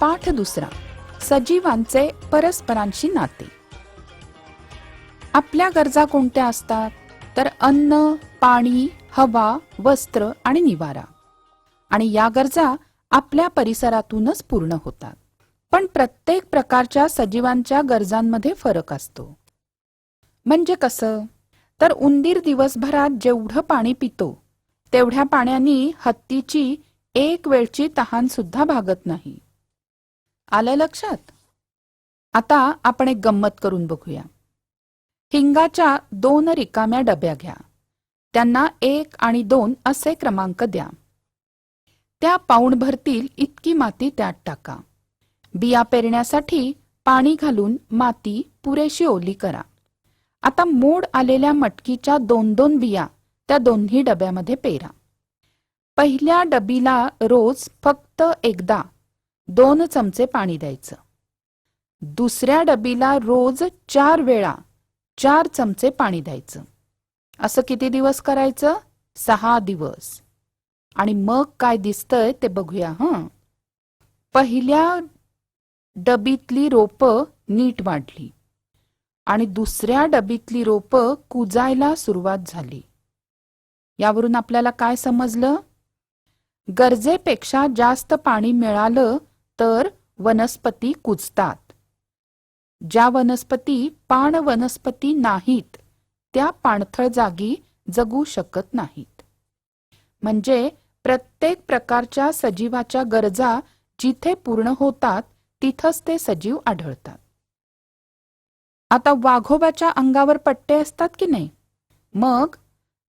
पाठ दुसरा, सजीवांचे परस्परांशी नाते. आपल्या गरजा कोणत्या असतात? तर अन्न, पाणी, हवा, वस्त्र आणि निवारा. आणि या गरजा आपल्या परिसरातूनच पूर्ण होतात. पण प्रत्येक प्रकारच्या सजीवांच्या गरजांमध्ये फरक असतो. म्हणजे कसं? तर उंदीर दिवसभरात जेवढं पाणी पितो तेवढ्या पाण्याने हत्तीची एक वेळची तहान सुद्धा भागत नाही. आलं लक्षात? आता आपण एक गंमत करून बघूया. हिंगाच्या 2 रिकाम्या डब्या घ्या. त्यांना 1 आणि 2 असे क्रमांक द्या. त्या पाऊण भरतील इतकी माती त्यात टाका. बिया पेरण्यासाठी पाणी घालून माती पुरेशी ओली करा. आता मोड आलेल्या मटकीच्या 2-2 बिया त्या दोन्ही डब्यामध्ये पेरा. पहिल्या डबीला रोज फक्त एकदा 2 चमचे पाणी द्यायचं. दुसऱ्या डबीला रोज 4 वेळा 4 चमचे पाणी द्यायचं. असं किती दिवस करायचं? 6 दिवस. आणि मग काय दिसतंय ते बघूया हं. पहिल्या डबीतली रोपं नीट वाढली आणि दुसऱ्या डबीतली रोपं कुजायला सुरुवात झाली. यावरून आपल्याला काय समजलं? गरजेपेक्षा जास्त पाणी मिळालं तर वनस्पती कुजतात. ज्या वनस्पती पाण वनस्पती नाहीत त्या पाणथळ जागी जगू शकत नाहीत. म्हणजे प्रत्येक प्रकारच्या सजीवाच्या गरजा जिथे पूर्ण होतात तिथंच ते सजीव आढळतात. आता वाघोबाच्या अंगावर पट्टे असतात की नाही? मग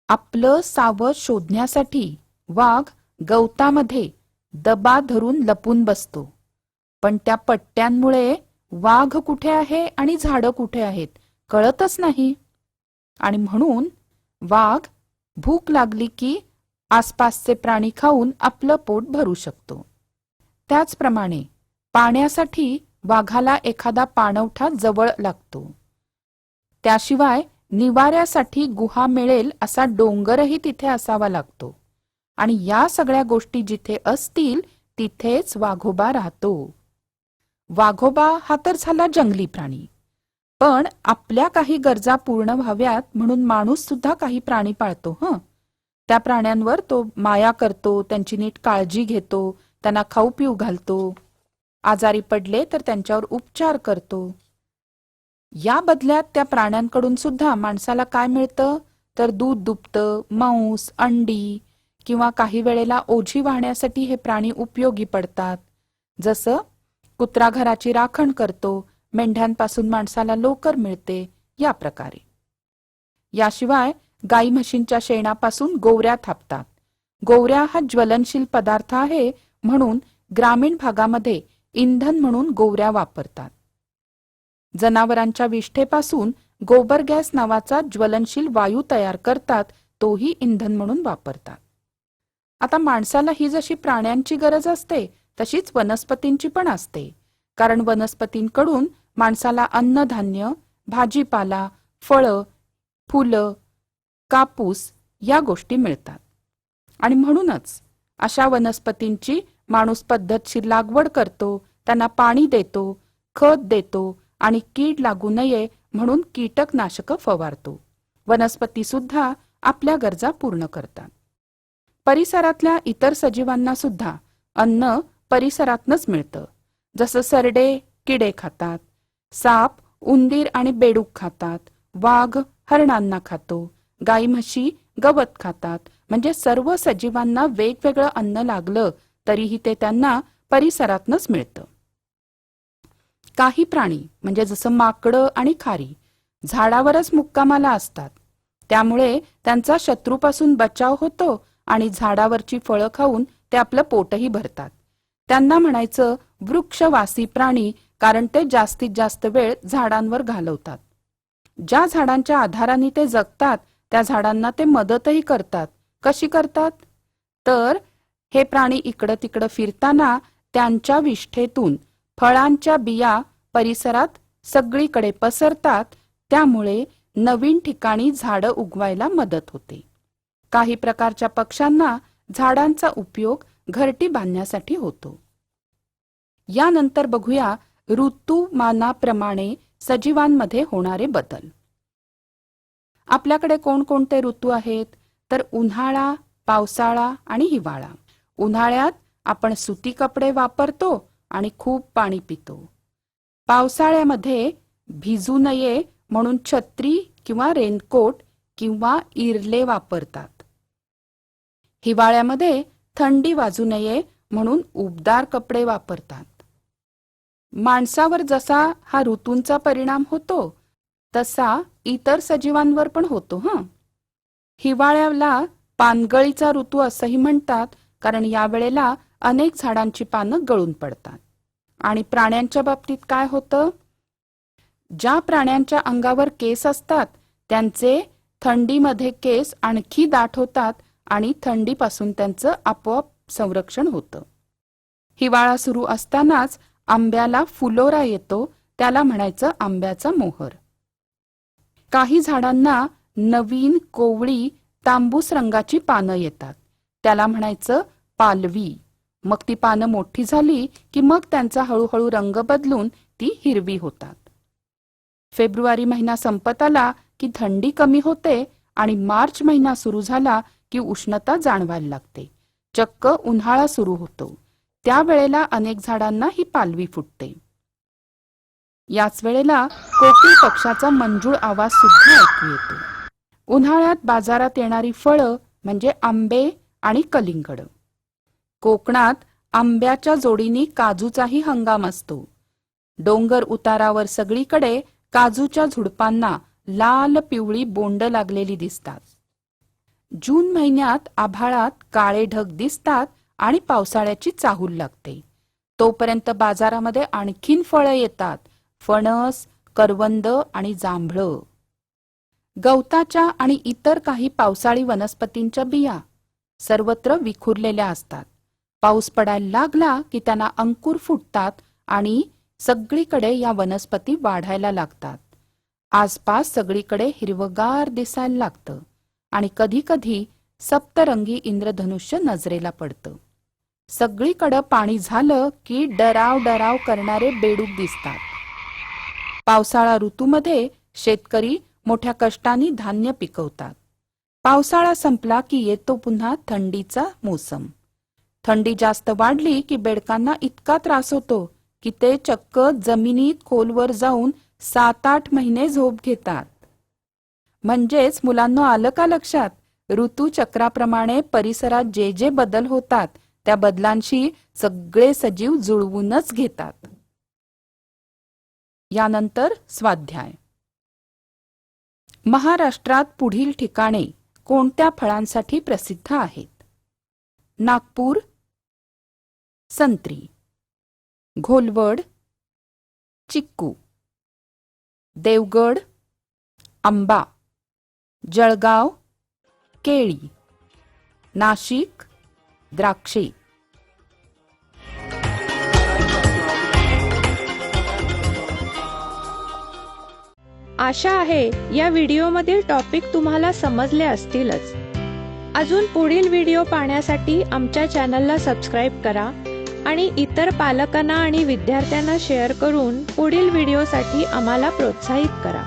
आपलं सावज शोधण्यासाठी वाघ गवतामध्ये दबा धरून लपून बसतो. पण त्या पट्ट्यांमुळे वाघ कुठे आहे आणि झाडं कुठे आहेत कळतच नाही. आणि म्हणून वाघ भूक लागली की आसपासचे प्राणी खाऊन आपलं पोट भरू शकतो. त्याचप्रमाणे पाण्यासाठी वाघाला एखादा पाणवठा जवळ लागतो. त्याशिवाय निवाऱ्यासाठी गुहा मिळेल असा डोंगरही तिथे असावा लागतो. आणि या सगळ्या गोष्टी जिथे असतील तिथेच वाघोबा राहतो. वाघोबा हा तर झाला जंगली प्राणी. पण आपल्या काही गरजा पूर्ण व्हाव्यात म्हणून माणूस सुद्धा काही प्राणी पाळतो हं. त्या प्राण्यांवर तो माया करतो, त्यांची नीट काळजी घेतो, त्यांना खाऊ पिऊ घालतो. आजारी पडले तर त्यांच्यावर उपचार करतो. या बदल्यात त्या प्राण्यांकडून सुद्धा माणसाला काय मिळतं? तर दूध दुभतं, मांस, अंडी किंवा काही वेळेला ओझी वाहण्यासाठी हे प्राणी उपयोगी पडतात. जसं कुत्रा घराची राखण करतो, मेंढ्यांपासून माणसाला लोकर मिळते, या प्रकारे. याशिवाय गाई म्हशींच्या शेणापासून गोवऱ्या थापतात. गोवऱ्या हा ज्वलनशील पदार्थ आहे म्हणून ग्रामीण भागामध्ये इंधन म्हणून गोवऱ्या वापरतात. जनावरांच्या विष्ठेपासून गोबर गॅस नावाचा ज्वलनशील वायू तयार करतात, तोही इंधन म्हणून वापरतात. आता माणसाला ही जशी प्राण्यांची गरज असते तशीच वनस्पतींची पण असते. कारण वनस्पतींकडून माणसाला अन्नधान्य, भाजीपाला, फळं, फुलं, कापूस या गोष्टी मिळतात. आणि म्हणूनच अशा वनस्पतींची माणूस पद्धतशीर लागवड करतो, त्यांना पाणी देतो, खत देतो आणि कीड लागू नये म्हणून कीटकनाशक फवारतो. वनस्पती सुद्धा आपल्या गरजा पूर्ण करतात. परिसरातल्या इतर सजीवांना सुद्धा अन्न परिसरातनच मिळतं. जसं सरडे किडे खातात, साप उंदीर आणि बेडूक खातात, वाघ हरणांना खातो, गाई म्हशी गवत खातात. म्हणजे सर्व सजीवांना वेगवेगळं अन्न लागलं तरीही ते त्यांना परिसरातनच मिळतं. काही प्राणी म्हणजे जसं माकडं आणि खारी झाडावरच मुक्कामाला असतात. त्यामुळे त्यांचा शत्रूपासून बचाव होतो आणि झाडावरची फळं खाऊन ते आपलं पोटही भरतात. त्यांना म्हणायचं वृक्षवासी प्राणी, कारण ते जास्तीत जास्त वेळ झाडांवर घालवतात. ज्या झाडांच्या आधाराने ते जगतात त्या झाडांना ते मदतही करतात. कशी करतात? तर हे प्राणी इकडं तिकडं फिरताना त्यांच्या विष्ठेतून फळांच्या बिया परिसरात सगळीकडे पसरतात. त्यामुळे नवीन ठिकाणी झाडं उगवायला मदत होते. काही प्रकारच्या पक्ष्यांना झाडांचा उपयोग घरटी बांधण्यासाठी होतो. यानंतर बघूया ऋतुमानाप्रमाणे सजीवांमध्ये होणारे बदल. आपल्याकडे कोणकोणते ऋतू आहेत? तर उन्हाळा, पावसाळा आणि हिवाळा. उन्हाळ्यात आपण सुती कपडे वापरतो आणि खूप पाणी पितो. पावसाळ्यामध्ये भिजू नये म्हणून छत्री किंवा रेनकोट किंवा इरले वापरतात. हिवाळ्यामध्ये थंडी वाजू नये म्हणून उबदार कपडे वापरतात. माणसावर जसा हा ऋतूंचा परिणाम होतो तसा इतर सजीवांवर पण होतो. हिवाळ्याला पानगळीचा ऋतू असंही म्हणतात, कारण यावेळेला अनेक झाडांची पानं गळून पडतात. आणि प्राण्यांच्या बाबतीत काय होतं? ज्या प्राण्यांच्या अंगावर केस असतात त्यांचे थंडीमध्ये केस आणखी दाट होतात आणि थंडीपासून त्यांचं आपोआप संरक्षण होतं. हिवाळा सुरू असतानाच आंब्याला फुलोरा येतो, त्याला म्हणायचं आंब्याचा मोहर. काही झाडांना नवीन कोवळी तांबूस रंगाची पानं येतात, त्याला म्हणायचं पालवी. मग ती पानं मोठी झाली की मग त्यांचा हळूहळू रंग बदलून ती हिरवी होतात. फेब्रुवारी महिना संपत आला की थंडी कमी होते आणि मार्च महिना सुरू झाला की उष्णता जाणवायला लागते. चक्क उन्हाळा सुरू होतो. त्यावेळेला अनेक झाडांना ही पालवी फुटते. याच वेळेला कोकिळ पक्षाचा मंजूळ आवाज सुद्धा ऐकू येतो. उन्हाळ्यात बाजारात येणारी फळं म्हणजे आंबे आणि कलिंगड. कोकणात आंब्याच्या जोडीने काजूचाही हंगाम असतो. डोंगर उतारावर सगळीकडे काजूच्या झुडपांना लाल पिवळी बोंड लागलेली दिसतात. जून महिन्यात आभाळात काळे ढग दिसतात आणि पावसाळ्याची चाहूल लागते. तोपर्यंत बाजारामध्ये आणखीन फळं येतात, फणस, करवंद आणि जांभळं. गवताच्या आणि इतर काही पावसाळी वनस्पतींच्या बिया सर्वत्र विखुरलेल्या असतात. पाऊस पडायला लागला की त्यांना अंकुर फुटतात आणि सगळीकडे या वनस्पती वाढायला लागतात. आसपास सगळीकडे हिरवगार दिसायला लागतं आणि कधी कधी सप्तरंगी इंद्रधनुष्य नजरेला पडतं. सगळीकडे पाणी झालं की डराव डराव करणारे बेडूक दिसतात. पावसाळा ऋतूमध्ये शेतकरी मोठ्या कष्टाने धान्य पिकवतात. पावसाळा संपला की येतो पुन्हा थंडीचा मोसम. थंडी जास्त वाढली की बेडकांना इतका त्रास होतो की ते चक्क जमिनीत खोलवर जाऊन 7-8 महिने झोप घेतात. म्हणजेच मुलांनो, आलं का लक्षात? ऋतुचक्राप्रमाणे परिसरात जे जे बदल होतात त्या बदलांशी सगळे सजीव जुळवूनच घेतात. यानंतर स्वाध्याय. महाराष्ट्रात पुढील ठिकाणे कोणत्या फळांसाठी प्रसिद्ध आहेत? नागपूर संत्री, घोलवड चिक्कू, देवगड आंबा, जळगाव केळी, नाशिक द्राक्षे. आशा आहे या व्हिडिओमधील टॉपिक तुम्हाला समजले असतीलच. अजून पुढील व्हिडिओ पाहण्यासाठी आमच्या चॅनलला सबस्क्राईब करा आणि इतर पालकांना आणि विद्यार्थ्यांना शेअर करून पुढील व्हिडिओसाठी आम्हाला प्रोत्साहित करा.